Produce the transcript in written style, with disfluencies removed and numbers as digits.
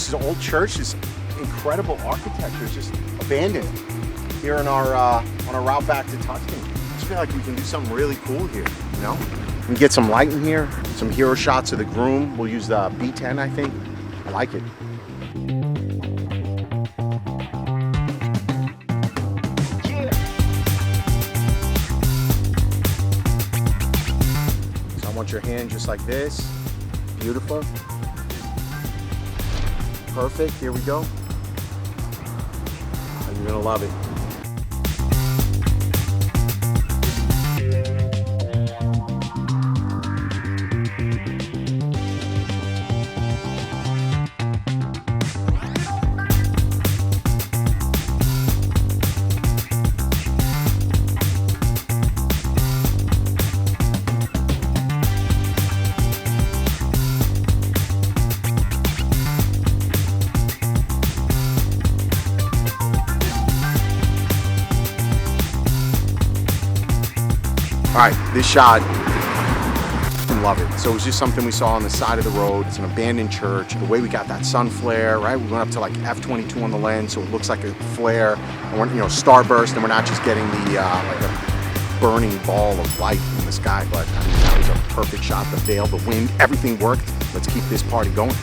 is an old church. This incredible architecture is just abandoned here on our route back to Tuscany. I just feel like we can do something really cool here, you know? We can get some light in here, some hero shots of the groom. We'll use the B10, I think. I like it. So I want your hand just like this. Beautiful. Perfect, here we go. And you're gonna love it. All right, this shot, I love it. So it was just something we saw on the side of the road. It's an abandoned church. The way we got that sun flare, right? We went up to like f22 on the lens, so it looks like a flare, and we're, you know, starburst, and we're not just getting the like a burning ball of light in the sky. But I mean, that was a perfect shot. The veil, the wind, everything worked. Let's keep this party going.